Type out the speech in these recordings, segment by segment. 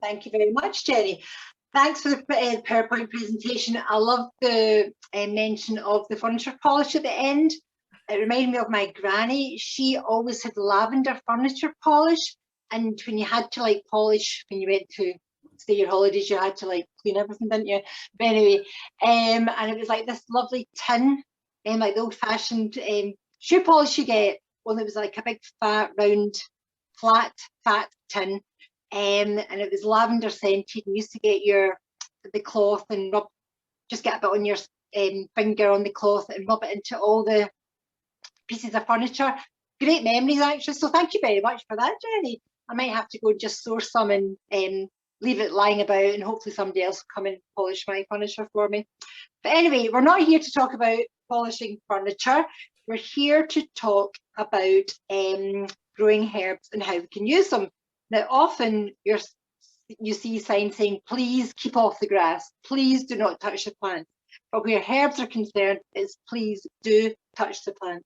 Thank you very much, Jenny. Thanks for the PowerPoint presentation. I love the mention of the furniture polish at the end. It reminded me of my granny. She always had lavender furniture polish, and when you had to like polish, when you went to stay your holidays, you had to like clean everything, didn't you? But anyway, and it was like this lovely tin, like the old-fashioned shoe polish you get. Well, it was like a big fat, round, flat tin. And it was lavender scented. You used to get the cloth and just get a bit on your finger on the cloth and rub it into all the pieces of furniture. Great memories, actually. So thank you very much for that, Jenny. I might have to go and just source some and leave it lying about, and hopefully somebody else will come and polish my furniture for me. But anyway, we're not here to talk about polishing furniture. We're here to talk about growing herbs and how we can use them. Now, often you see signs saying, please keep off the grass, please do not touch the plant. But where herbs are concerned, it's please do touch the plant.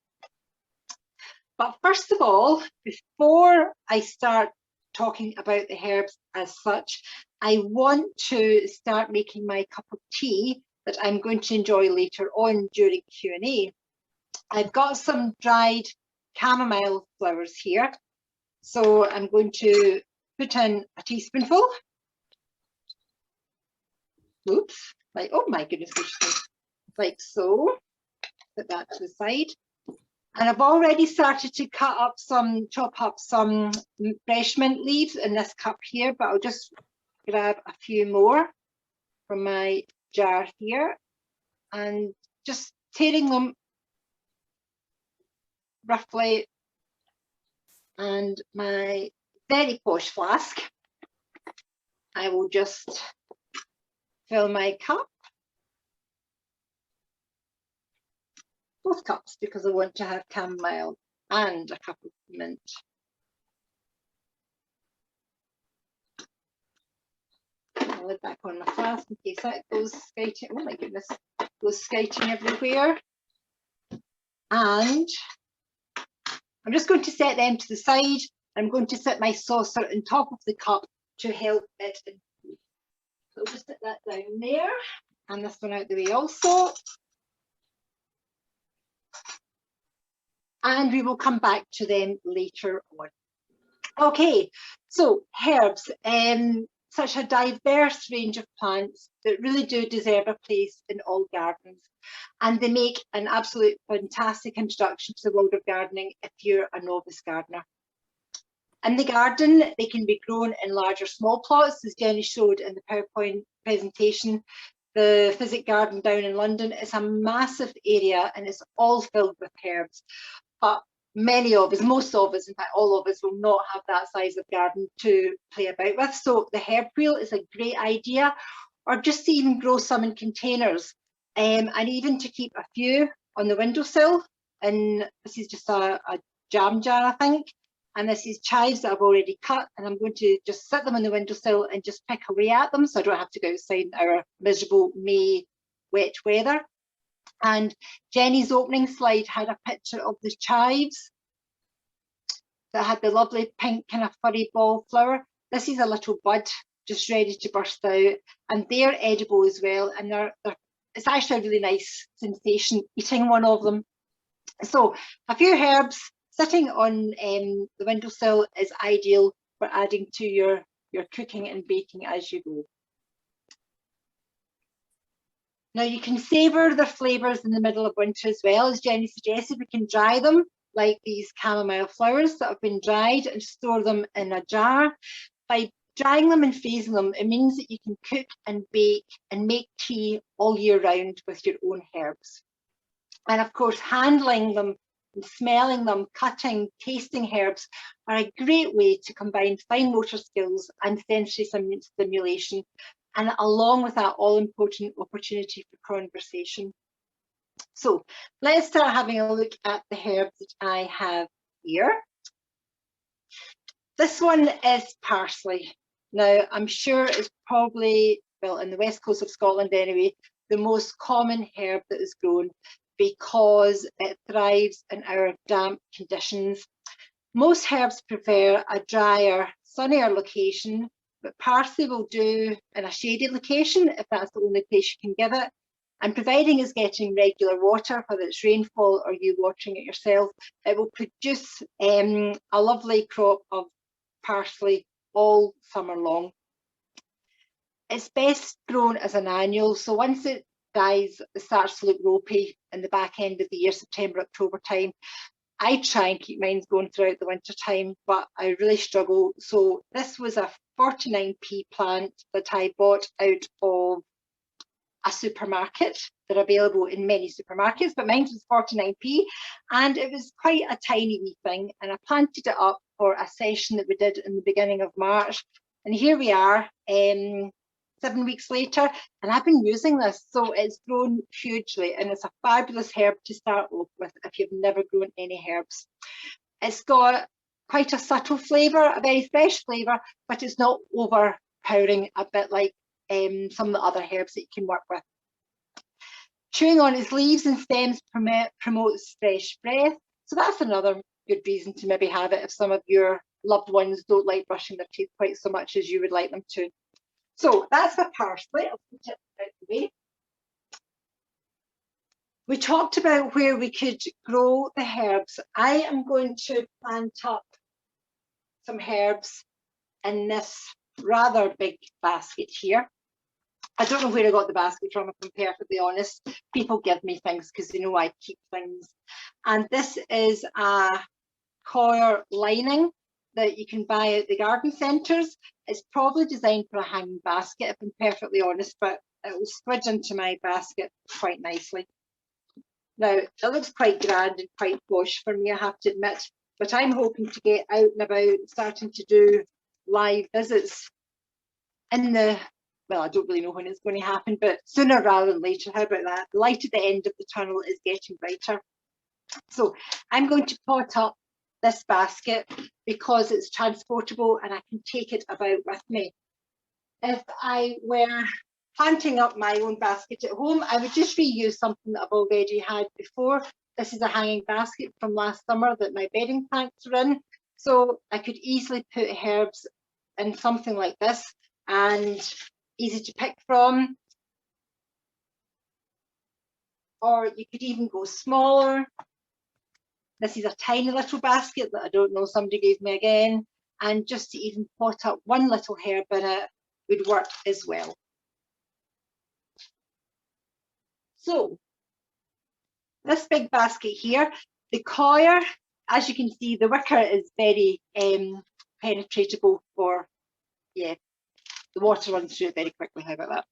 But first of all, before I start talking about the herbs as such, I want to start making my cup of tea that I'm going to enjoy later on during Q&A. I've got some dried chamomile flowers here. So I'm going to put in a teaspoonful. Oops, like, oh my goodness gracious, like so. Put that to the side. And I've already started to chop up some fresh mint leaves in this cup here, but I'll just grab a few more from my jar here and just tearing them roughly. And my very posh flask, I will just fill my cup, both cups, because I want to have chamomile and a cup of mint. I'll lid back on my flask in case that goes skating. Oh my goodness, goes skating everywhere. And I'm just going to set them to the side. I'm going to set my saucer on top of the cup to help it. So I'll just put that down there, and this one out the way also. And we will come back to them later on. Okay, so herbs, such a diverse range of plants that really do deserve a place in all gardens. And they make an absolute fantastic introduction to the world of gardening if you're a novice gardener. In the garden, they can be grown in large or small plots, as Jenny showed in the PowerPoint presentation. The Physic Garden down in London is a massive area and it's all filled with herbs. But many of us, most of us, in fact all of us, will not have that size of garden to play about with. So the herb wheel is a great idea, or just to even grow some in containers. And even to keep a few on the windowsill. And this is just a jam jar, I think. And this is chives that I've already cut, and I'm going to just set them on the windowsill and just pick away at them, so I don't have to go outside in our miserable May wet weather. And Jenny's opening slide had a picture of the chives that had the lovely pink kind of furry ball flower. This is a little bud just ready to burst out, and they're edible as well, and it's actually a really nice sensation eating one of them. So a few herbs sitting on the windowsill is ideal for adding to your cooking and baking as you go. Now you can savour their flavours in the middle of winter as well. As Jenny suggested, we can dry them like these chamomile flowers that have been dried and store them in a jar. By drying them and freezing them, it means that you can cook and bake and make tea all year round with your own herbs. And of course, handling them, smelling them, cutting, tasting herbs are a great way to combine fine motor skills and sensory stimulation, and along with that all-important opportunity for conversation. So let's start having a look at the herbs that I have here. This one is parsley. Now, I'm sure it's probably, well, in the west coast of Scotland anyway, the most common herb that is grown because it thrives in our damp conditions. Most herbs prefer a drier, sunnier location, but parsley will do in a shady location if that's the only place you can give it. And providing it's getting regular water, whether it's rainfall or you watering it yourself, it will produce a lovely crop of parsley all summer long. It's best grown as an annual, so once it dies, it starts to look ropey in the back end of the year, September, October time. I try and keep mine going throughout the winter time, but I really struggle. So this was a 49p plant that I bought out of a supermarket. They're available in many supermarkets, but mine was 49p, and it was quite a tiny wee thing. And I planted it up for a session that we did in the beginning of March. And here we are, 7 weeks later, and I've been using this, so it's grown hugely, and it's a fabulous herb to start off with if you've never grown any herbs. It's got quite a subtle flavour, a very fresh flavour, but it's not overpowering, a bit like some of the other herbs that you can work with. Chewing on its leaves and stems promotes fresh breath, so that's another good reason to maybe have it if some of your loved ones don't like brushing their teeth quite so much as you would like them to. So that's the parsley. I'll put it out the way. We talked about where we could grow the herbs. I am going to plant up some herbs in this rather big basket here. I don't know where I got the basket from, if I'm perfectly honest. People give me things because they know I keep things. And this is a coir lining that you can buy at the garden centres. It's probably designed for a hanging basket, if I'm perfectly honest, but it will squidge into my basket quite nicely. Now, it looks quite grand and quite posh for me, I have to admit, but I'm hoping to get out and about, starting to do live visits in the, well, I don't really know when it's going to happen, but sooner rather than later. How about that? The light at the end of the tunnel is getting brighter. So I'm going to pot up this basket because it's transportable and I can take it about with me. If I were planting up my own basket at home, I would just reuse something that I've already had before. This is a hanging basket from last summer that my bedding plants are in. So I could easily put herbs in something like this, and easy to pick from. Or you could even go smaller. This is a tiny little basket that I don't know, somebody gave me again. And just to even pot up one little herb in it would work as well. So this big basket here, the coir, as you can see, the wicker is very penetratable for, yeah, the water runs through it very quickly. How about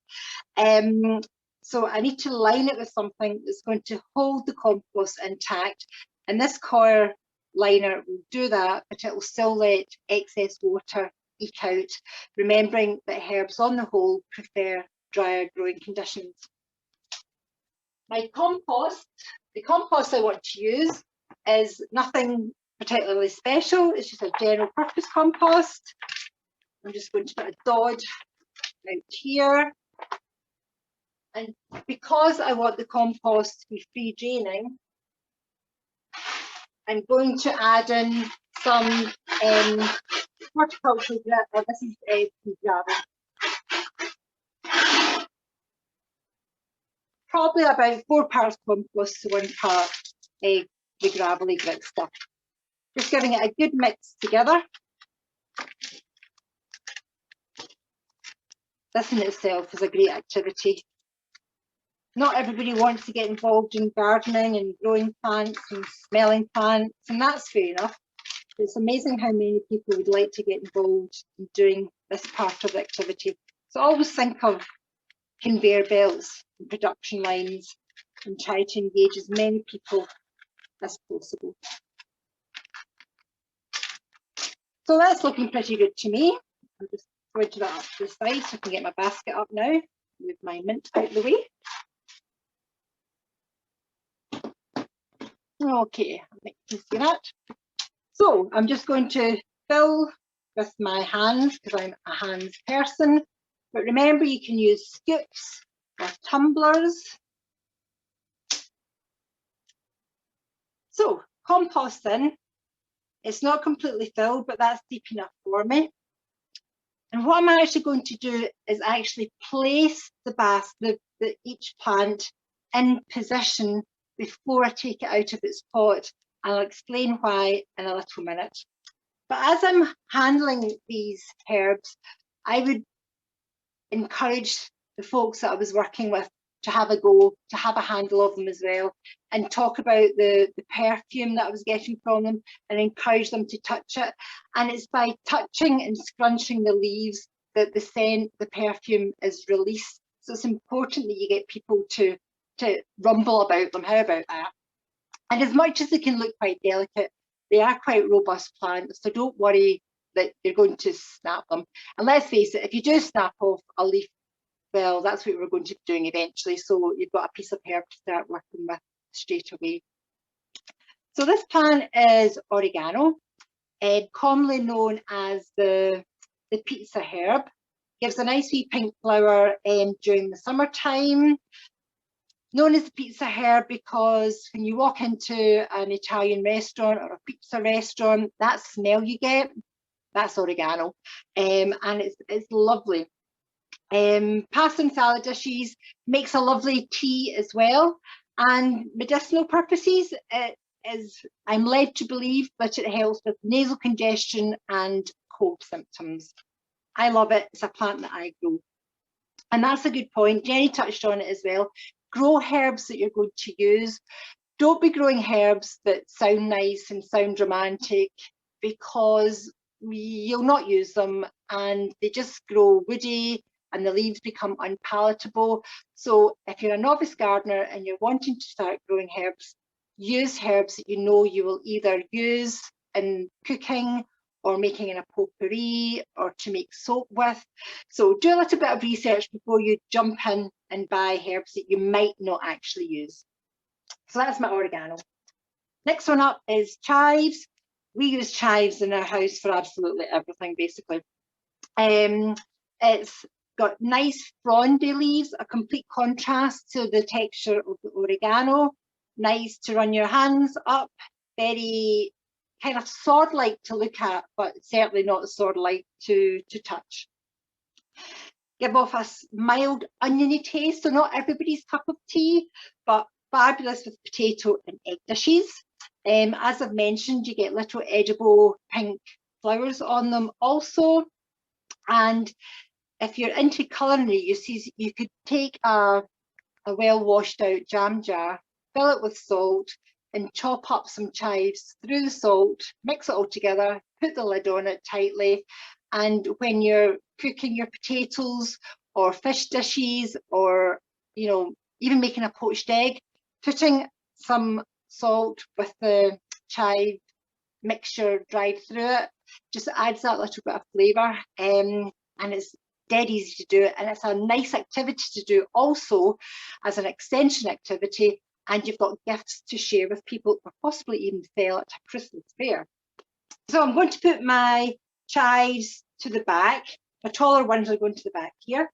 that? So I need to line it with something that's going to hold the compost intact. And this coir liner will do that, but it will still let excess water eke out, remembering that herbs on the whole prefer drier growing conditions. My compost, the compost I want to use is nothing particularly special. It's just a general purpose compost. I'm just going to put a dod out here. And because I want the compost to be free draining, I'm going to add in some horticultural gravel, or this is pea gravel. Probably about 4 parts compost to 1 part the gravelly grit stuff. Just giving it a good mix together. This in itself is a great activity. Not everybody wants to get involved in gardening and growing plants and smelling plants, and that's fair enough. It's amazing how many people would like to get involved in doing this part of the activity. So always think of conveyor belts and production lines and try to engage as many people as possible. So that's looking pretty good to me. I'm just going to that up to the side so I can get my basket up now. Move my mint out of the way. Okay, I can see that. So I'm just going to fill with my hands because I'm a hands person. But remember, you can use scoops or tumblers. So compost in. It's not completely filled, but that's deep enough for me. And what I'm actually going to do is actually place each plant in position before I take it out of its pot. I'll explain why in a little minute. But as I'm handling these herbs, I would encourage the folks that I was working with to have a go, to have a handle of them as well, and talk about the perfume that I was getting from them and encourage them to touch it. And it's by touching and scrunching the leaves that the scent, the perfume is released. So it's important that you get people to rumble about them. How about that? And as much as they can look quite delicate, they are quite robust plants, so don't worry that you're going to snap them. And let's face it, if you do snap off a leaf, well, that's what we're going to be doing eventually. So you've got a piece of herb to start working with straight away. So this plant is oregano, commonly known as the pizza herb. Gives a nice wee pink flower during the summertime. Known as the pizza herb because when you walk into an Italian restaurant or a pizza restaurant, that smell you get, that's oregano, and it's lovely. Pasta and salad dishes, makes a lovely tea as well, and medicinal purposes, I'm led to believe that it helps with nasal congestion and cold symptoms. I love it. It's a plant that I grow. And that's a good point. Jenny touched on it as well. Grow herbs that you're going to use. Don't be growing herbs that sound nice and sound romantic, because you'll not use them and they just grow woody and the leaves become unpalatable. So if you're a novice gardener and you're wanting to start growing herbs, use herbs that you know you will either use in cooking or making in a potpourri or to make soap with. So do a little bit of research before you jump in and buy herbs that you might not actually use. So that's my oregano. Next one up is chives. We use chives in our house for absolutely everything, basically. It's got nice frondy leaves, a complete contrast to the texture of the oregano. Nice to run your hands up, very kind of sword-like to look at, but certainly not sword-like to touch. Give off a mild oniony taste, so not everybody's cup of tea, but fabulous with potato and egg dishes. As I've mentioned, you get little edible pink flowers on them also. And if you're into culinary uses, you could take a well washed out jam jar, fill it with salt, and chop up some chives through the salt, mix it all together, put the lid on it tightly. And when you're cooking your potatoes or fish dishes, or even making a poached egg, putting some salt with the chive mixture dried through it just adds that little bit of flavour, and it's dead easy to do it, and it's a nice activity to do also as an extension activity, and you've got gifts to share with people, or possibly even sell at a Christmas fair. So I'm going to put my chives to the back. My taller ones are going to the back here.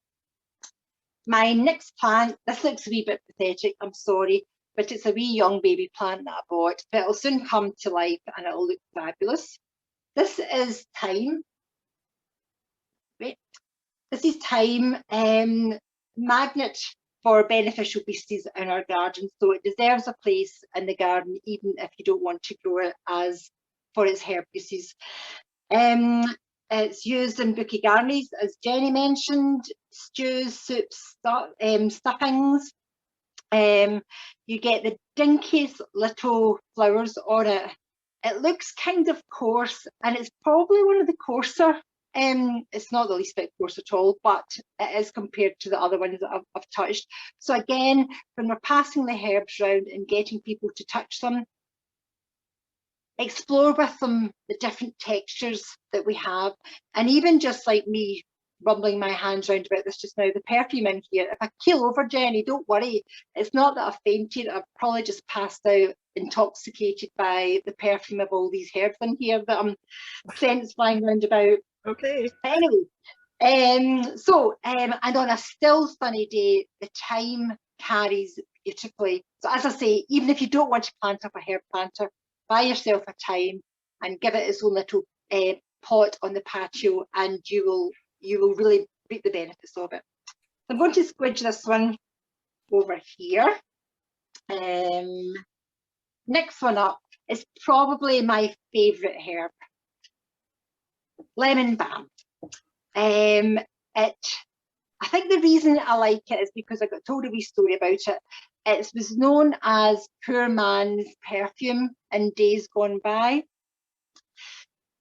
My next plant, this looks a wee bit pathetic, I'm sorry, but it's a wee young baby plant that I bought, but it'll soon come to life and it'll look fabulous. This is thyme. Wait. This is thyme, magnet for beneficial beasties in our garden, so it deserves a place in the garden even if you don't want to grow it as for its herb uses. It's used in bouquet garnies, as Jenny mentioned, stews, soups, stuffings. You get the dinkiest little flowers on it. It looks kind of coarse, and it's probably one of the coarser. It's not the least bit coarse at all, but it is compared to the other ones that I've touched. So again, when we're passing the herbs around and getting people to touch them, explore with them the different textures that we have. And even just like me rumbling my hands around about this just now, the perfume in here, if I keel over, Jenny, don't worry, it's not that I've fainted, I've probably just passed out intoxicated by the perfume of all these herbs in here that I'm scents flying around about. Okay. Anyway, and on a still sunny day, the thyme carries beautifully. So as I say, even if you don't want to plant up a herb planter, buy yourself a thyme and give it its own little pot on the patio, and you you will really reap the benefits of it. So I'm going to squidge this one over here. Next one up is probably my favourite herb, lemon balm. I think the reason I like it is because I got told a wee story about it. It was known as poor man's perfume in days gone by.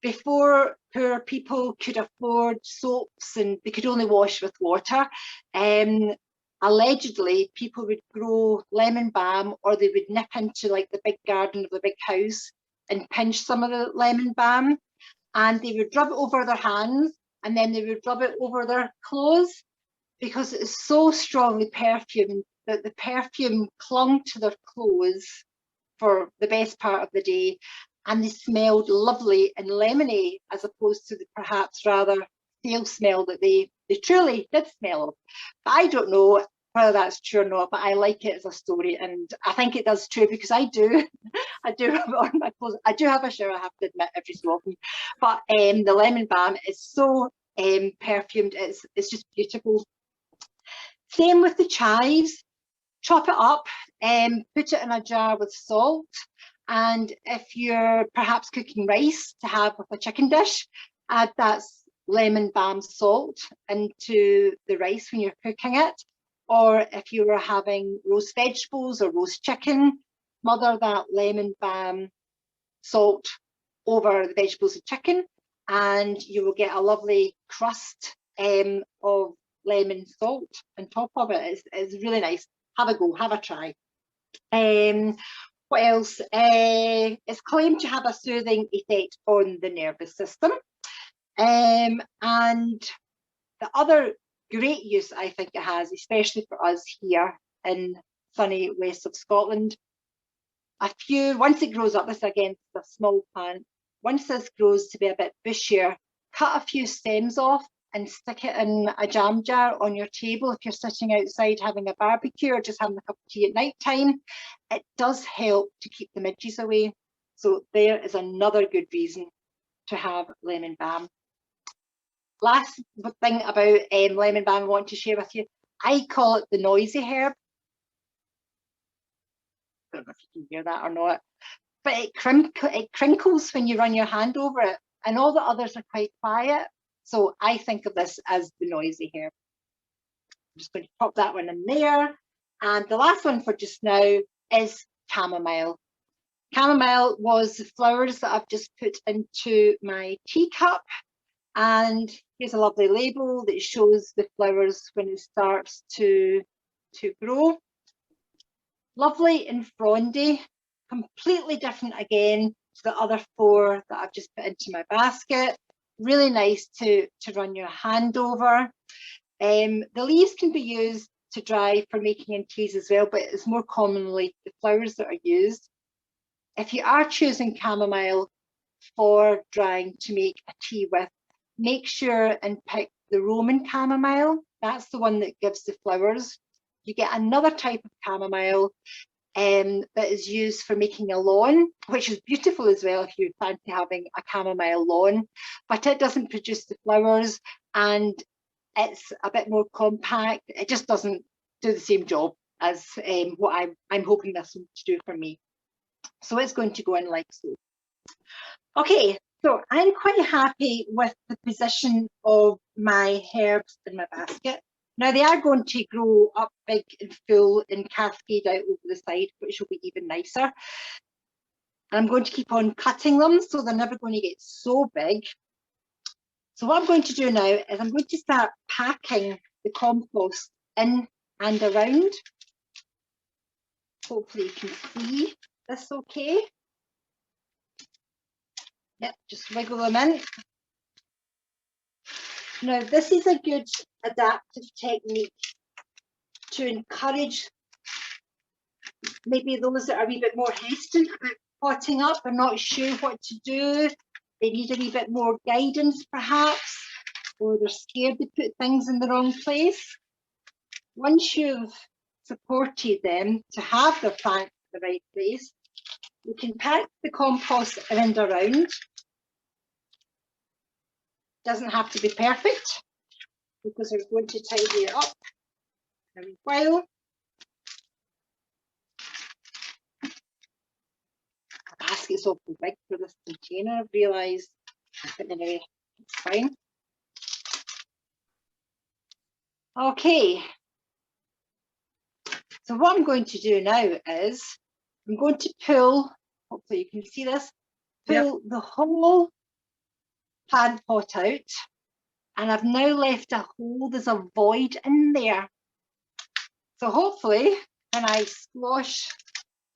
Before poor people could afford soaps and they could only wash with water, allegedly people would grow lemon balm, or they would nip into like the big garden of the big house and pinch some of the lemon balm, and they would rub it over their hands, and then they would rub it over their clothes, because it is so strongly perfumed that the perfume clung to their clothes for the best part of the day, and they smelled lovely and lemony, as opposed to the perhaps rather stale smell that they truly did smell of. But I don't know whether that's true or not, but I like it as a story, and I think it does true, because I do rub it on my clothes. I do have a shower, I have to admit, every so often, but the lemon balm is so perfumed, it's just beautiful. Same with the chives. Chop it up and put it in a jar with salt, and if you're perhaps cooking rice to have with a chicken dish, add that lemon balm salt into the rice when you're cooking it. Or if you were having roast vegetables or roast chicken, smother that lemon balm salt over the vegetables and chicken, and you will get a lovely crust of lemon salt on top of it. It's really nice. Have a go, have a try. What else? It's claimed to have a soothing effect on the nervous system. And the other great use I think it has, especially for us here in sunny west of Scotland, once it grows up, this again is a small plant, once this grows to be a bit bushier, cut a few stems off and stick it in a jam jar on your table if you're sitting outside having a barbecue or just having a cup of tea at night time. It does help to keep the midges away. So there is another good reason to have lemon balm. Last thing about lemon balm I want to share with you, I call it the noisy herb. I don't know if you can hear that or not, but it crinkles when you run your hand over it, and all the others are quite quiet. So I think of this as the noisy herb. I'm just going to pop that one in there. And the last one for just now is chamomile. Chamomile was the flowers that I've just put into my teacup. And here's a lovely label that shows the flowers when it starts to grow. Lovely and frondy, completely different again to the other four that I've just put into my basket. Really nice to run your hand over. The leaves can be used to dry for making in teas as well, but it's more commonly the flowers that are used. If you are choosing chamomile for drying to make a tea with, make sure and pick the Roman chamomile. That's the one that gives the flowers. You get another type of chamomile that is used for making a lawn, which is beautiful as well if you fancy having a chamomile lawn, but it doesn't produce the flowers and it's a bit more compact. It just doesn't do the same job as what I'm hoping this one to do for me. So it's going to go in like so. Okay, so I'm quite happy with the position of my herbs in my basket. Now they are going to grow up big and full and cascade out over the side, which will be even nicer. And I'm going to keep on cutting them so they're never going to get so big. So what I'm going to do now is I'm going to start packing the compost in and around. Hopefully you can see this okay. Yep, just wiggle them in. Now this is a good adaptive technique to encourage maybe those that are a wee bit more hesitant about potting up and not sure what to do. They need a wee bit more guidance perhaps, or they're scared to put things in the wrong place. Once you've supported them to have their plants in the right place, you can pack the compost in and around. Doesn't have to be perfect. because we're going to tidy it up in a while. The basket's awful big for this container, I've realised. But anyway, it's fine. Okay. So what I'm going to do now is I'm going to pull, hopefully you can see this, pull the whole plant pot out, and I've now left a hole, there's a void in there. So hopefully when I squash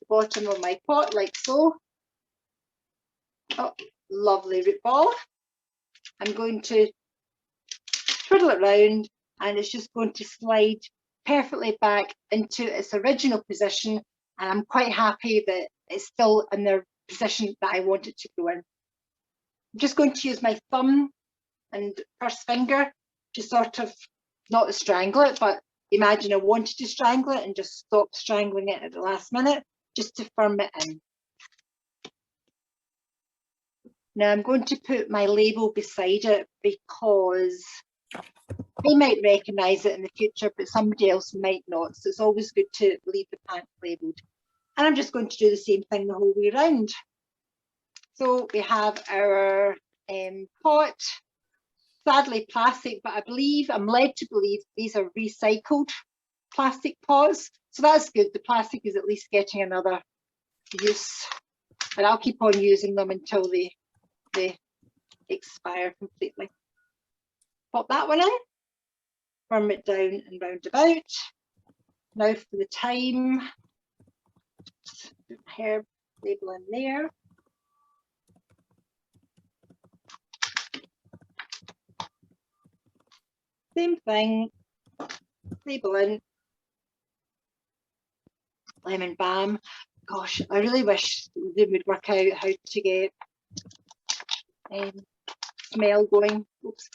the bottom of my pot like so, oh, lovely root ball, I'm going to twiddle it round and it's just going to slide perfectly back into its original position, and I'm quite happy that it's still in the position that I want it to go in. I'm just going to use my thumb and first finger to sort of, not to strangle it, but imagine I wanted to strangle it and just stop strangling it at the last minute, just to firm it in. Now I'm going to put my label beside it because they might recognise it in the future, but somebody else might not. So it's always good to leave the plant labelled. And I'm just going to do the same thing the whole way around. So we have our pot, sadly plastic, but I believe, I'm led to believe these are recycled plastic pots. So that's good. The plastic is at least getting another use. And I'll keep on using them until they expire completely. Pop that one in. Firm it down and round about. Now for the thyme, herb label in there. Same thing, label in. Lemon balm. Gosh, I really wish they would work out how to get smell going. Oops.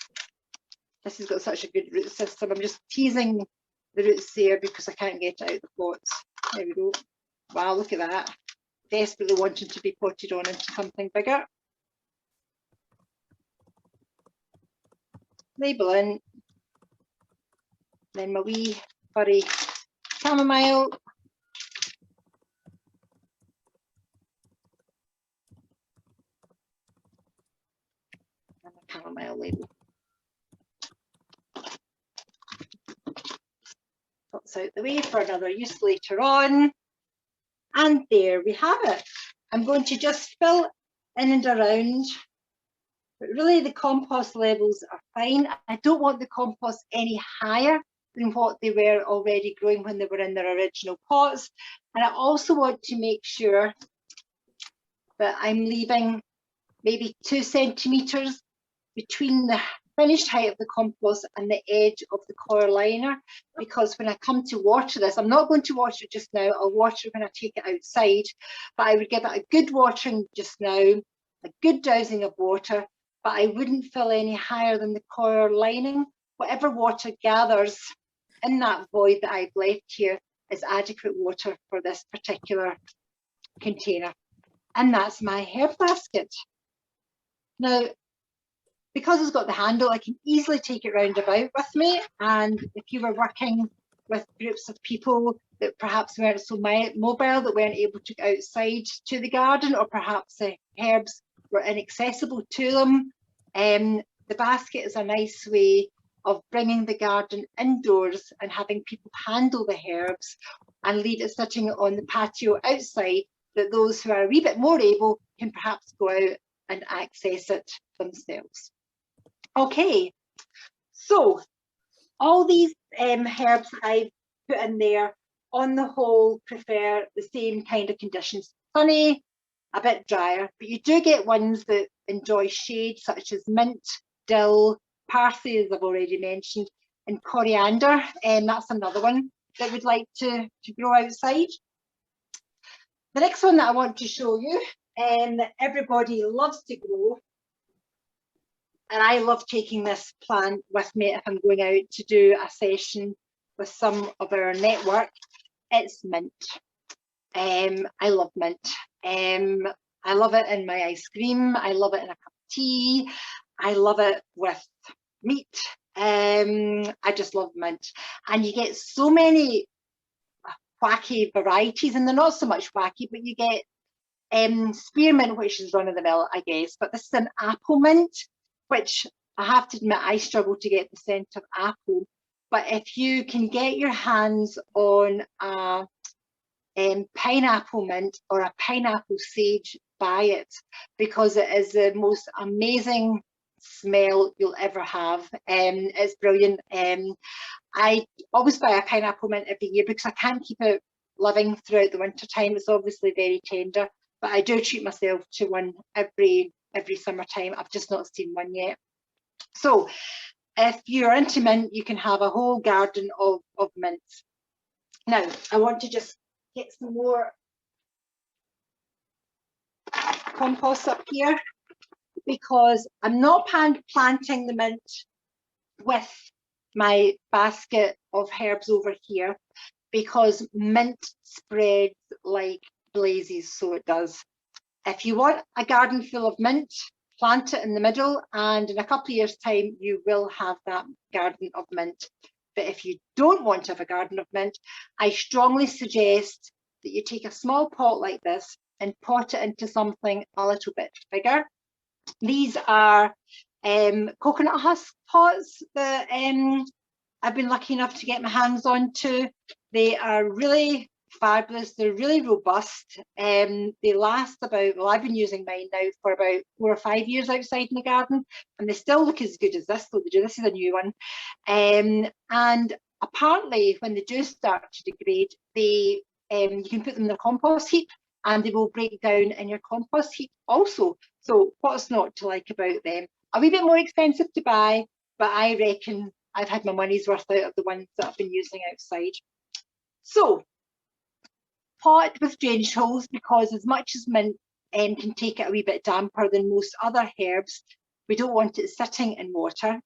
This has got such a good root system. I'm just teasing the roots there because I can't get it out of the pots. There we go. Wow, look at that. Desperately wanting to be potted on into something bigger. Label in. Then my wee furry chamomile. And the chamomile label. That's out the way for another use later on. And there we have it. I'm going to just fill in and around, but really the compost levels are fine. I don't want the compost any higher than what they were already growing when they were in their original pots. And I also want to make sure that I'm leaving maybe 2 centimetres between the finished height of the compost and the edge of the coir liner, because when I come to water this, I'm not going to water it just now, I'll water it when I take it outside, but I would give it a good watering just now, a good dousing of water, but I wouldn't fill any higher than the coir lining. Whatever water gathers in that void that I've left here is adequate water for this particular container. And that's my herb basket. Now, because it's got the handle, I can easily take it round about with me. And if you were working with groups of people that perhaps weren't so mobile, that weren't able to go outside to the garden, or perhaps the herbs were inaccessible to them, the basket is a nice way of bringing the garden indoors and having people handle the herbs and leave it sitting on the patio outside, that those who are a wee bit more able can perhaps go out and access it themselves. Okay, so all these herbs I've put in there, on the whole, prefer the same kind of conditions. Sunny, a bit drier, but you do get ones that enjoy shade, such as mint, dill, parsley, as I've already mentioned, and coriander, and that's another one that we'd like to grow outside. The next one that I want to show you, that everybody loves to grow, and I love taking this plant with me if I'm going out to do a session with some of our network, it's mint. I love mint. I love it in my ice cream. I love it in a cup of tea. I love it with meat. I just love mint. And you get so many wacky varieties, and they're not so much wacky, but you get spearmint, which is run of the mill, I guess, but this is an apple mint, which I have to admit I struggle to get the scent of apple. But if you can get your hands on a pineapple mint or a pineapple sage, buy it, because it is the most amazing smell you'll ever have. It's brilliant. I always buy a pineapple mint every year because I can't keep it living throughout the winter time. It's obviously very tender, but I do treat myself to one every summertime. I've just not seen one yet. So if you're into mint, you can have a whole garden of mints. Now, I want to just get some more compost up here, because I'm not planting the mint with my basket of herbs over here, because mint spreads like blazes, so it does. If you want a garden full of mint, plant it in the middle, and in a couple of years' time, you will have that garden of mint. But if you don't want to have a garden of mint, I strongly suggest that you take a small pot like this and pot it into something a little bit bigger. These are coconut husk pots that I've been lucky enough to get my hands on to. They are really fabulous. They're really robust. They last about, well, I've been using mine now for about 4 or 5 years outside in the garden, and they still look as good as this, though. This is a new one. And apparently when they do start to degrade, they you can put them in the compost heap and they will break down in your compost heap also. So what's not to like about them? A wee bit more expensive to buy, but I reckon I've had my money's worth out of the ones that I've been using outside. So pot with drainage holes, because as much as mint can take it a wee bit damper than most other herbs, we don't want it sitting in water.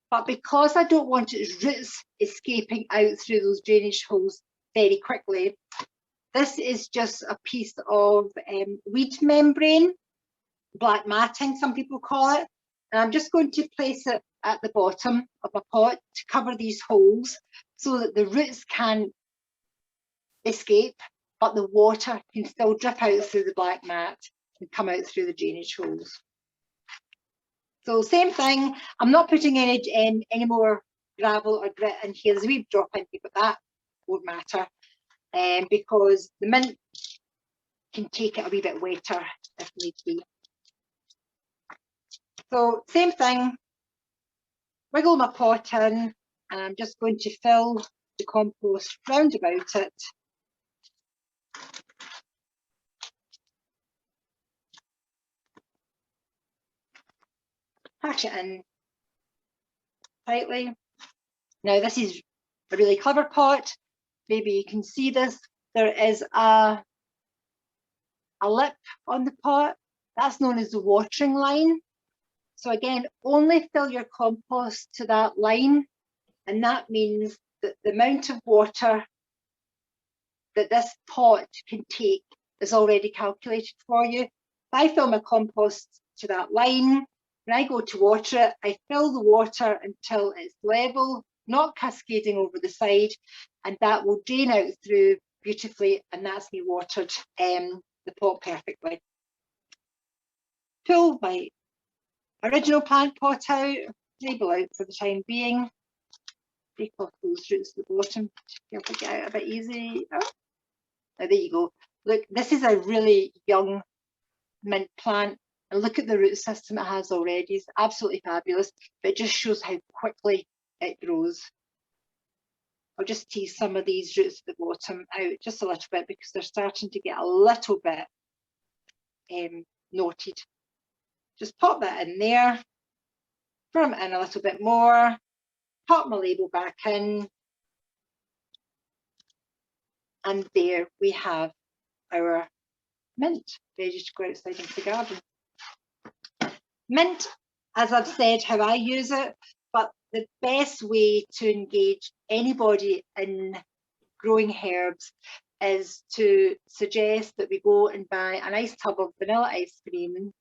But because I don't want its roots escaping out through those drainage holes very quickly, this is just a piece of weed membrane, black matting, some people call it. And I'm just going to place it at the bottom of my pot to cover these holes so that the roots can escape, but the water can still drip out through the black mat and come out through the drainage holes. So same thing, I'm not putting any more gravel or grit in here. There's a wee drop in here, but that won't matter, because the mint can take it a wee bit wetter if need be. So same thing, wiggle my pot in, and I'm just going to fill the compost round about it. Patch it in tightly. Now this is a really clever pot. Maybe you can see this. There is a lip on the pot. That's known as the watering line. So again, only fill your compost to that line, and that means that the amount of water that this pot can take is already calculated for you. If I fill my compost to that line, when I go to water it, I fill the water until it's level, not cascading over the side, and that will drain out through beautifully, and that's me watered the pot perfectly. Pull my original plant pot out, label out for the time being, break off those roots at the bottom, you'll get out a bit easy. Oh. Now there you go. Look, this is a really young mint plant, and look at the root system it has already. It's absolutely fabulous, but it just shows how quickly it grows. I'll just tease some of these roots at the bottom out just a little bit, because they're starting to get a little bit knotted. Just pop that in there, firm it in a little bit more, pop my label back in, and there we have our mint ready to go outside into the garden. Mint, as I've said, how I use it, but the best way to engage anybody in growing herbs is to suggest that we go and buy a nice tub of vanilla ice cream,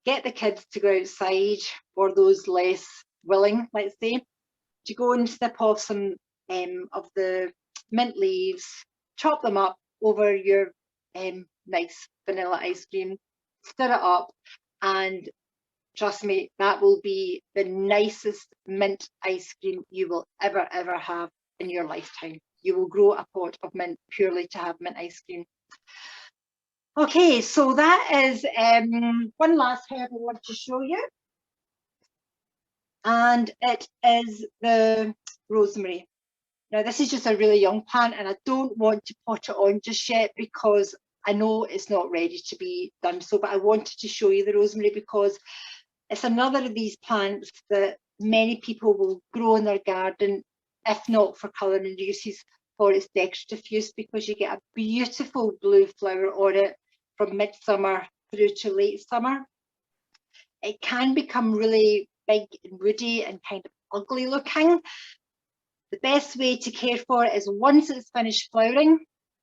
get the kids to go outside, or those less willing, let's say, to go and snip off some of the mint leaves, chop them up over your nice vanilla ice cream, stir it up, and trust me, that will be the nicest mint ice cream you will ever have in your lifetime. You will grow a pot of mint purely to have mint ice cream. Okay, so that is one last herb I want to show you, and it is the rosemary. Now, this is just a really young plant, and I don't want to pot it on just yet because I know it's not ready to be done so, but I wanted to show you the rosemary because it's another of these plants that many people will grow in their garden, if not for colouring uses, for its decorative use, because you get a beautiful blue flower on it from midsummer through to late summer. It can become really big and woody and kind of ugly looking. The best way to care for it is once it's finished flowering,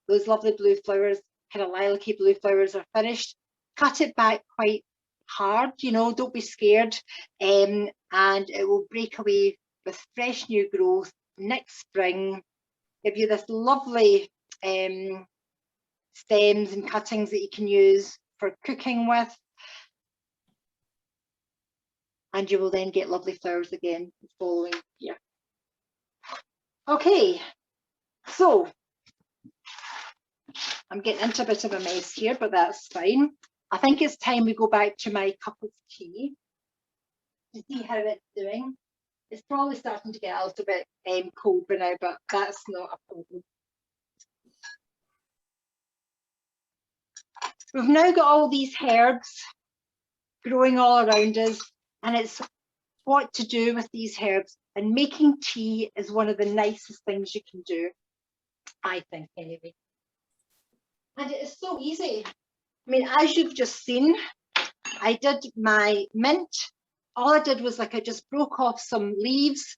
those lovely blue flowers, kind of lilac-y blue flowers are finished, cut it back quite hard, you know, don't be scared, and it will break away with fresh new growth next spring, give you this lovely stems and cuttings that you can use for cooking with, and you will then get lovely flowers again the following year. Okay, so I'm getting into a bit of a mess here, but that's fine. I think it's time we go back to my cup of tea to see how it's doing. It's probably starting to get a little bit cold by now, but that's not a problem. We've now got all these herbs growing all around us, and it's what to do with these herbs. And making tea is one of the nicest things you can do, I think, anyway. And it is so easy. I mean, as you've just seen, I did my mint. All I did was I just broke off some leaves,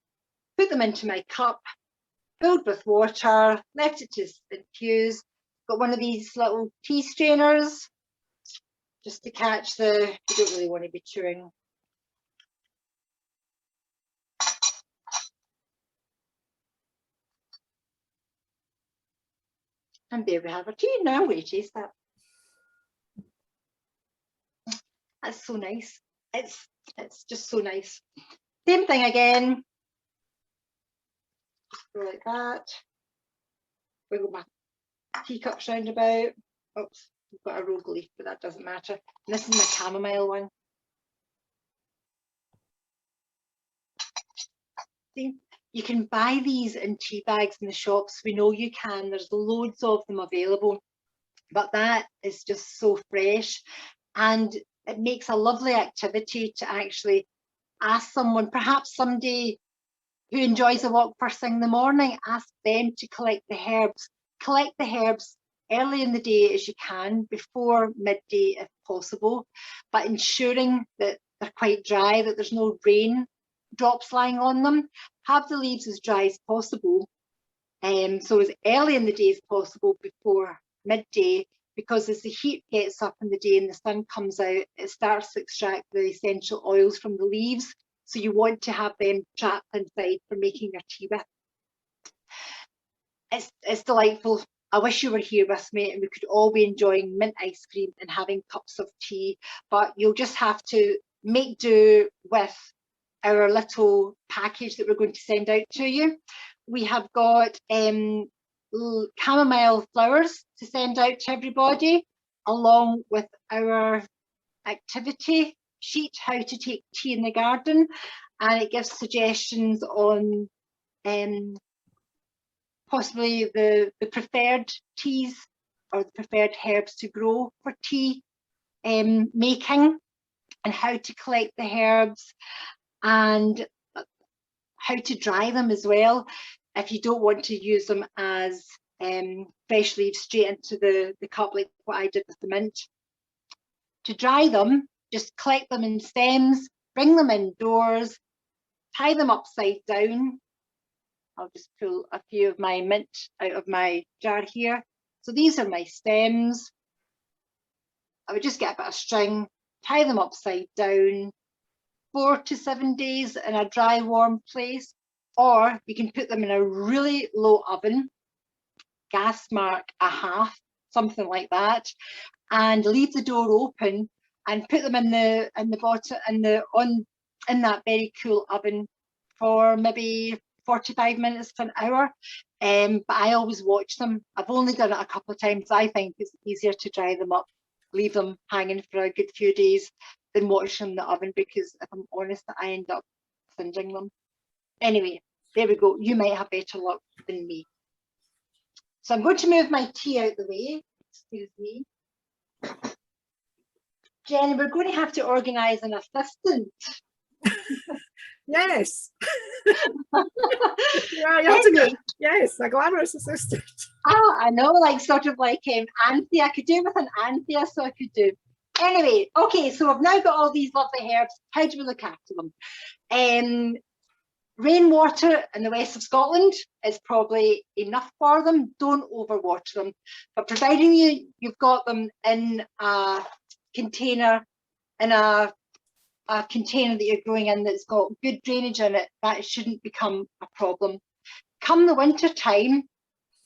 put them into my cup, filled with water, left it to infuse. Got one of these little tea strainers just to catch the, you don't really want to be chewing. And there we have our tea. Now I'm going to taste that. That's so nice. It's just so nice. Same thing again. Go like that. Wiggle my teacups round about. Oops, we've got a rogue leaf, but that doesn't matter. And this is my chamomile one. See, you can buy these in tea bags in the shops. We know you can. There's loads of them available. But that is just so fresh. And it makes a lovely activity to actually ask someone, perhaps somebody who enjoys a walk first thing in the morning, ask them to collect the herbs. Collect the herbs early in the day as you can, before midday if possible, but ensuring that they're quite dry, that there's no rain drops lying on them. Have the leaves as dry as possible, so as early in the day as possible before midday, because as the heat gets up in the day and the sun comes out, it starts to extract the essential oils from the leaves. So you want to have them trapped inside for making your tea with. It's delightful. I wish you were here with me and we could all be enjoying mint ice cream and having cups of tea, but you'll just have to make do with our little package that we're going to send out to you. We have got chamomile flowers to send out to everybody, along with our activity sheet, how to take tea in the garden, and it gives suggestions on possibly the preferred teas or the preferred herbs to grow for tea making, and how to collect the herbs, and how to dry them as well if you don't want to use them as fresh leaves straight into the cup like what I did with the mint. To dry them, just collect them in stems, bring them indoors, tie them upside down. I'll just pull a few of my mint out of my jar here. So these are my stems. I would just get a bit of string, tie them upside down, 4 to 7 days in a dry, warm place, or you can put them in a really low oven, gas mark a half, something like that, and leave the door open and put them in the bottom in that very cool oven for maybe 45 minutes to an hour. But I always watch them. I've only done it a couple of times. I think it's easier to dry them up, leave them hanging for a good few days than watch them in the oven, because if I'm honest, I end up singeing them. Anyway, there we go. You might have better luck than me. So I'm going to move my tea out the way. Excuse me. Jenny, we're going to have to organise an assistant. Yes. Yeah, you have to get, yes, a glamorous assistant. Oh, I know, like sort of like Anthea. I could do with an Anthea, so I could do. Anyway, okay, so I've now got all these lovely herbs. How do we look after them? Rainwater in the west of Scotland is probably enough for them. Don't overwater them. But providing you've got them in a container, a container that you're growing in that's got good drainage in it, that shouldn't become a problem. Come the winter time,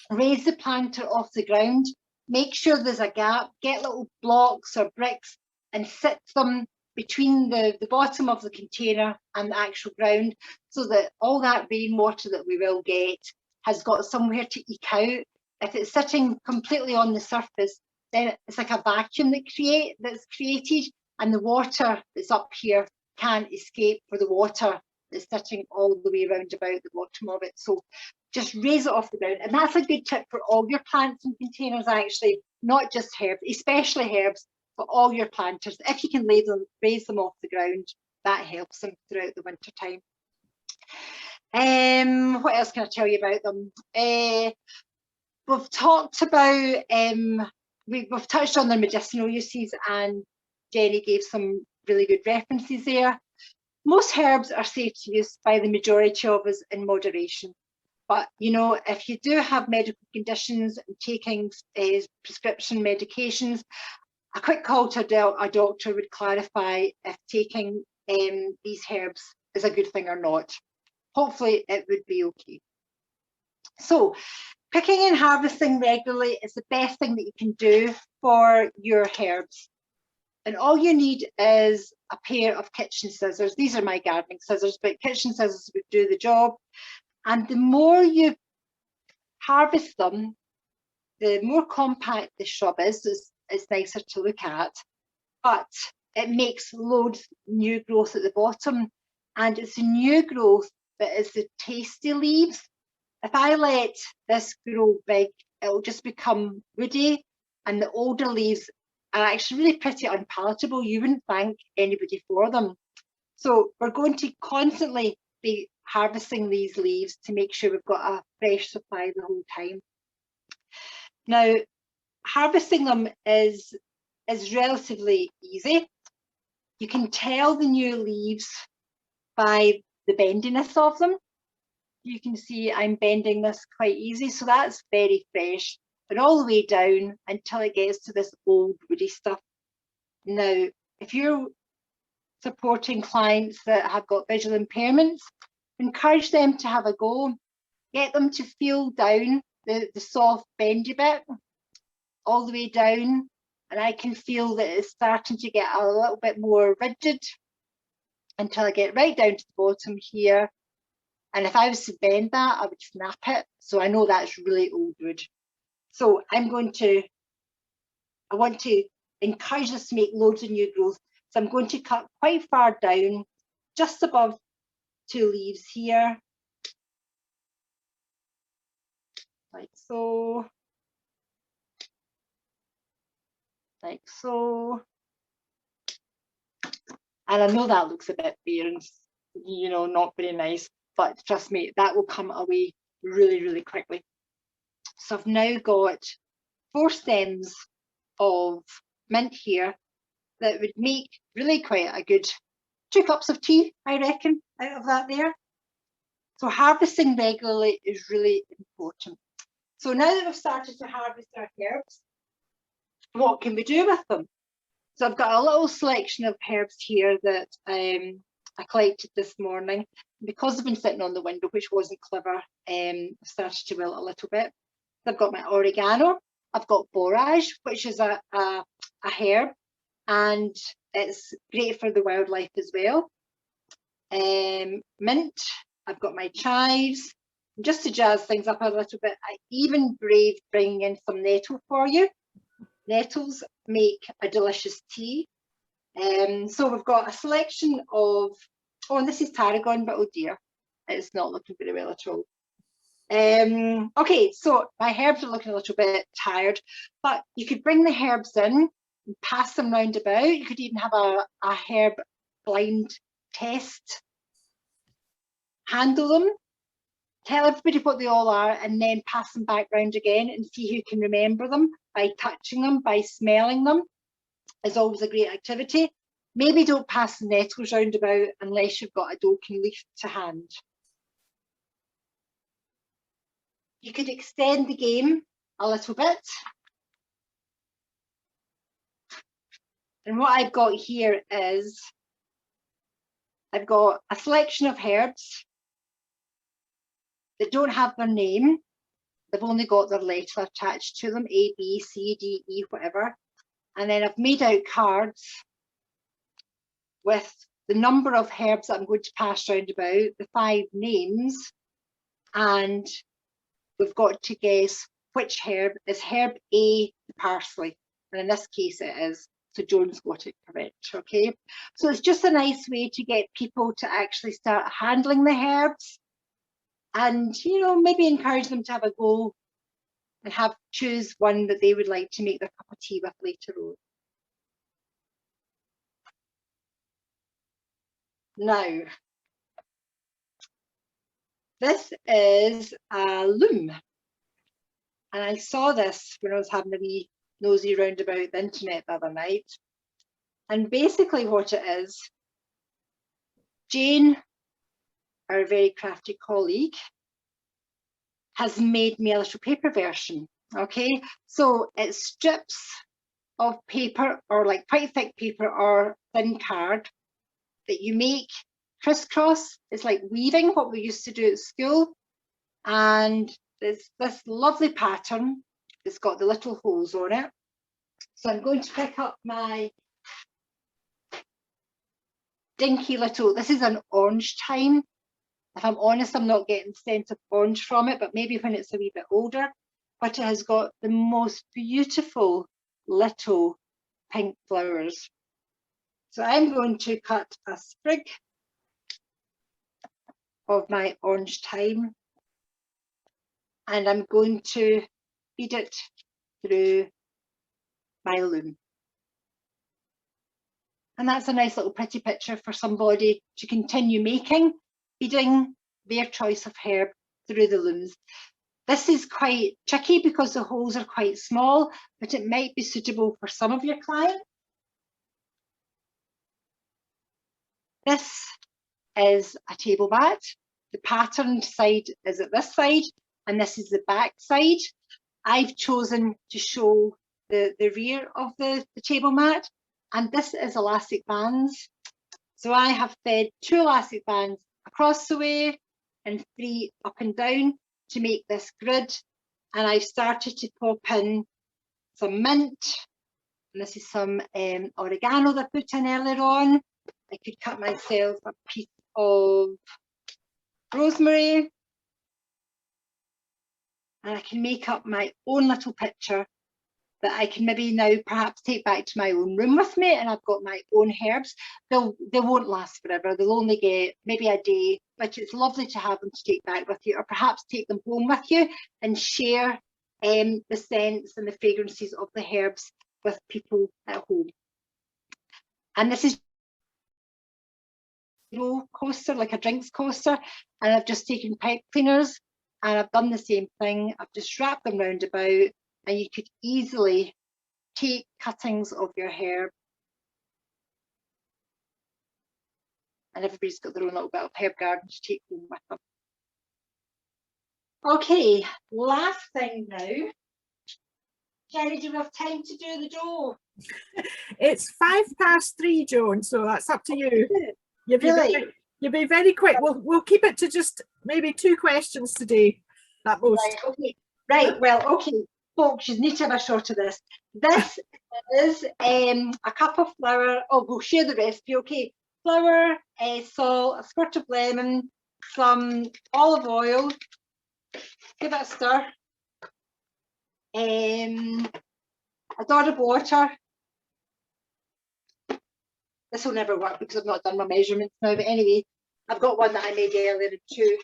raise the planter off the ground, make sure there's a gap, get little blocks or bricks and sit them between the bottom of the container and the actual ground, so that all that rainwater that we will get has got somewhere to eke out. If it's sitting completely on the surface, then it's like a vacuum that's created, and the water that's up here can't escape for the water that's sitting all the way around about the bottom of it. So just raise it off the ground. And that's a good tip for all your plants and containers, actually, not just herbs, especially herbs, but all your planters. If you can raise them off the ground, that helps them throughout the winter time. What else can I tell you about them? We've talked about, we've touched on their medicinal uses, and Jenny gave some really good references there. Most herbs are safe to use by the majority of us in moderation. But, you know, if you do have medical conditions and taking prescription medications, a quick call to a doctor would clarify if taking these herbs is a good thing or not. Hopefully it would be okay. So picking and harvesting regularly is the best thing that you can do for your herbs. And all you need is a pair of kitchen scissors. These are my gardening scissors, but kitchen scissors would do the job. And the more you harvest them, the more compact the shrub is. It's nicer to look at, but it makes loads new growth at the bottom, and it's the new growth that is the tasty leaves. If I let this grow big, it'll just become woody, and the older leaves are actually really pretty unpalatable. You wouldn't thank anybody for them. So we're going to constantly be harvesting these leaves to make sure we've got a fresh supply the whole time. Now, harvesting them is relatively easy. You can tell the new leaves by the bendiness of them. You can see I'm bending this quite easy, so that's very fresh, but all the way down until it gets to this old woody stuff. Now, if you're supporting clients that have got visual impairments, encourage them to have a go. Get them to feel down the soft bendy bit all the way down, and I can feel that it's starting to get a little bit more rigid until I get right down to the bottom here. And if I was to bend that, I would snap it. So I know that's really old wood. So I want to encourage us to make loads of new growth. So I'm going to cut quite far down, just above 2 leaves here, like so. Like so. And I know that looks a bit bare and, you know, not very nice, but trust me, that will come away really, really quickly. So I've now got 4 stems of mint here that would make really quite a good 2 cups of tea, I reckon, out of that there. So harvesting regularly is really important. So now that we've started to harvest our herbs, what can we do with them? So I've got a little selection of herbs here that I collected this morning. Because they've been sitting on the window, which wasn't clever, I've started to wilt a little bit. I've got my oregano, I've got borage, which is a herb, and it's great for the wildlife as well. Mint, I've got my chives. Just to jazz things up a little bit, I even braved bringing in some nettle for you. Nettles make a delicious tea. So we've got a selection of, oh, and this is tarragon, but oh dear, it's not looking very well at all. Okay, so my herbs are looking a little bit tired, but you could bring the herbs in and pass them round about. You could even have a herb blind test, handle them, tell everybody what they all are, and then pass them back round again and see who can remember them by touching them, by smelling them. Is always a great activity. Maybe don't pass the nettles round about unless you've got a doken leaf to hand. You could extend the game a little bit. And what I've got here is, I've got a selection of herbs that don't have their name. They've only got their letter attached to them, A, B, C, D, E, whatever. And then I've made out cards with the number of herbs that I'm going to pass round about, the 5 names, and we've got to guess which herb is herb A, the parsley. And in this case it is, so Joan's got it correct, okay? So it's just a nice way to get people to actually start handling the herbs and, you know, maybe encourage them to have a go and choose one that they would like to make their cup of tea with later on. Now, this is a loom, and I saw this when I was having a wee nosy round about the internet the other night. And basically what it is, Jane, our very crafty colleague, has made me a little paper version, okay? So it's strips of paper, or like quite thick paper or thin card, that you make crisscross. It's like weaving, what we used to do at school. And there's this lovely pattern. It's got the little holes on it. So I'm going to pick up my dinky little, this is an orange thyme. If I'm honest, I'm not getting the sense of orange from it, but maybe when it's a wee bit older. But it has got the most beautiful little pink flowers. So I'm going to cut a sprig of my orange thyme, and I'm going to feed it through my loom. And that's a nice little pretty picture for somebody to continue making, feeding their choice of herb through the looms. This is quite tricky because the holes are quite small, but it might be suitable for some of your clients. This is a table mat. The patterned side is at this side, and this is the back side. I've chosen to show the rear of the table mat, and this is elastic bands. So I have fed 2 elastic bands across the way and 3 up and down to make this grid. And I've started to pop in some mint, and this is some oregano that I put in earlier on. I could cut myself a piece of rosemary, and I can make up my own little picture that I can maybe now perhaps take back to my own room with me, and I've got my own herbs. They won't last forever. They'll only get maybe a day, but it's lovely to have them to take back with you, or perhaps take them home with you and share the scents and the fragrances of the herbs with people at home. And this is a coaster, like a drinks coaster, and I've just taken pipe cleaners and I've done the same thing. I've just wrapped them round about, and you could easily take cuttings of your herb, and everybody's got their own little bit of herb garden to take home with them. Okay, last thing now. Jenny, do we have time to do the dough? It's 3:05, Joan, so that's up to you. Really? You'll be very quick. We'll keep it to just maybe 2 questions today at most. Right, okay. Right, well, okay. Folks, you need to have a shot of this. This is a cup of flour. Oh, we'll share the recipe, okay. Flour, salt, a squirt of lemon, some olive oil. Give it a stir. A dot of water. This will never work because I've not done my measurements now, but anyway, I've got one that I made earlier too.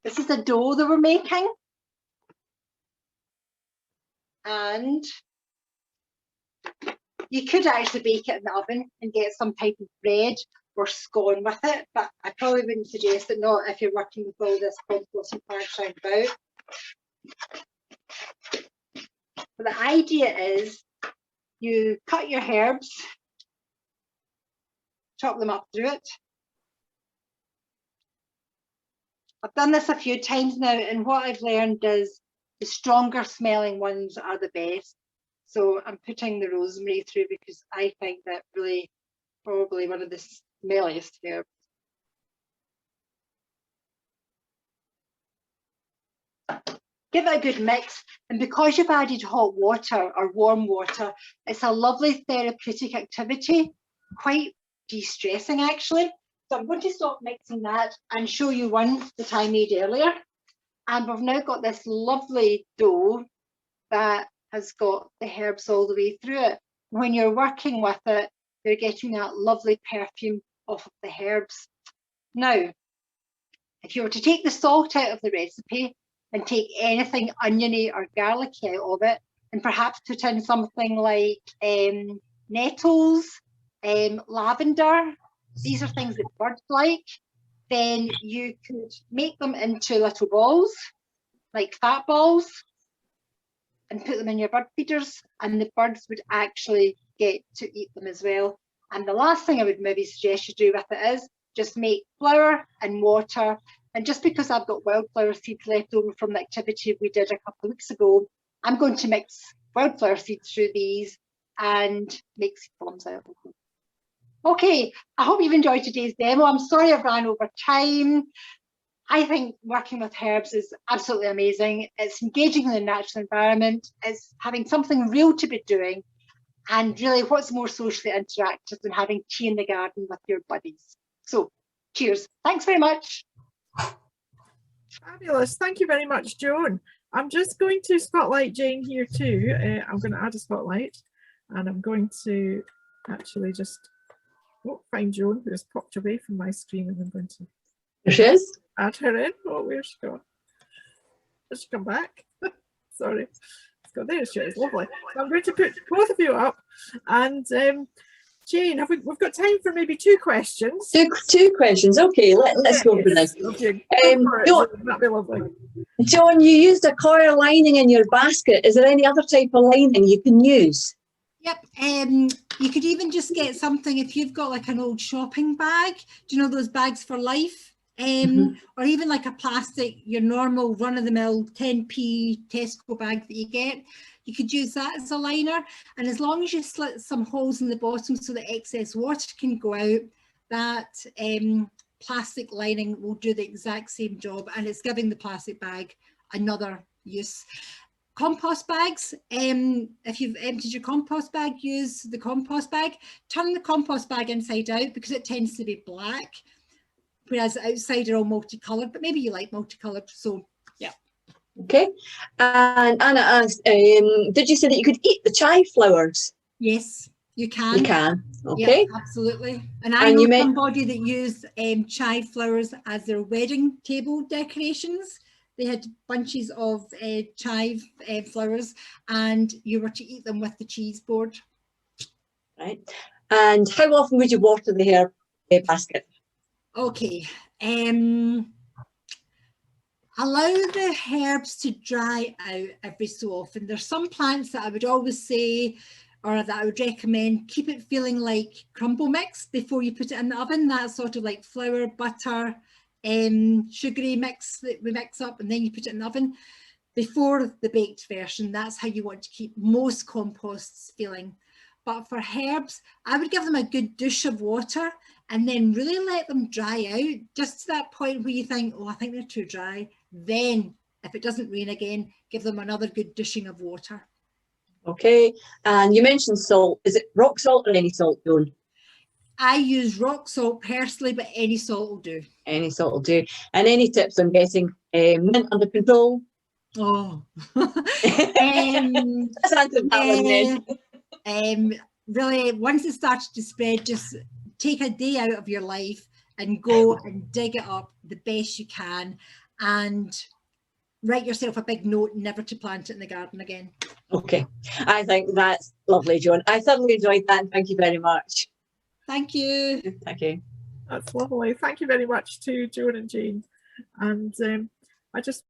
This is the dough that we're making. And you could actually bake it in the oven and get some type of bread or scone with it, but I probably wouldn't suggest it, not if you're working with all this compost and plants round about. But the idea is you cut your herbs, chop them up through it. I've done this a few times now, and what I've learned is the stronger smelling ones are the best. So I'm putting the rosemary through because I think that really probably one of the smelliest herbs. Give it a good mix, and because you've added hot water or warm water, it's a lovely therapeutic activity, quite de-stressing actually. So I'm going to stop mixing that and show you one that I made earlier. And we've now got this lovely dough that has got the herbs all the way through it. When you're working with it, you're getting that lovely perfume off of the herbs. Now, if you were to take the salt out of the recipe and take anything oniony or garlicky out of it, and perhaps put in something like nettles, lavender, these are things that birds like, then you could make them into little balls, like fat balls, and put them in your bird feeders, and the birds would actually get to eat them as well. And the last thing I would maybe suggest you do with it is just make flour and water. And just because I've got wildflower seeds left over from the activity we did a couple of weeks ago, I'm going to mix wildflower seeds through these and make seed bombs out of them. Okay, I hope you've enjoyed today's demo. I'm sorry I've ran over time. I think working with herbs is absolutely amazing. It's engaging in the natural environment. It's having something real to be doing. And really, what's more socially interactive than having tea in the garden with your buddies? So, cheers. Thanks very much. Fabulous. Thank you very much, Joan. I'm just going to spotlight Jane here too. I'm going to add a spotlight, and I'm going to actually just find Joan, who has popped away from my screen, and I'm going to There she is. add her in. Oh, where's she gone? Has she come back? Sorry. There she is. Lovely. So I'm going to put both of you up, and Jane, we've got time for maybe 2 questions. Two questions. Okay, let's go for this. Okay. That'd be lovely. John, you used a coir lining in your basket. Is there any other type of lining you can use? Yep. You could even just get something if you've got like an old shopping bag. Do you know those bags for life? Or even like a plastic, your normal run-of-the-mill 10p Tesco bag that you get. You could use that as a liner, and as long as you slit some holes in the bottom so that excess water can go out, that plastic lining will do the exact same job, and it's giving the plastic bag another use. Compost bags, if you've emptied your compost bag, use the compost bag. Turn the compost bag inside out because it tends to be black, whereas outside are all multicoloured, but maybe you like multicoloured, so yeah. Okay. And Anna asked, did you say that you could eat the chive flowers? Yes, you can. You can. Okay. Yeah, absolutely. And I know somebody that used chive flowers as their wedding table decorations. They had bunches of chive flowers, and you were to eat them with the cheese board. Right. And how often would you water the herb basket? Okay. Allow the herbs to dry out every so often. There's some plants that I would always say, or that I would recommend, keep it feeling like crumble mix before you put it in the oven. That's sort of like flour, butter, sugary mix that we mix up, and then you put it in the oven. before the baked version. That's how you want to keep most composts feeling. But for herbs, I would give them a good douche of water and then really let them dry out, just to that point where you think, oh, I think they're too dry. Then, if it doesn't rain again, give them another good douching of water. Okay, and you mentioned salt. Is it rock salt or any salt, Joan? I use rock salt personally, but any salt will do. Any salt will do. And any tips on getting mint under control? Oh, Let's answer that one then. really, once it started to spread, just take a day out of your life and go and dig it up the best you can, and write yourself a big note never to plant it in the garden again. Okay, I think that's lovely, Joan. I thoroughly enjoyed that, and thank you very much. Thank you. Thank you. That's lovely. Thank you very much to Joan and Jane. And I just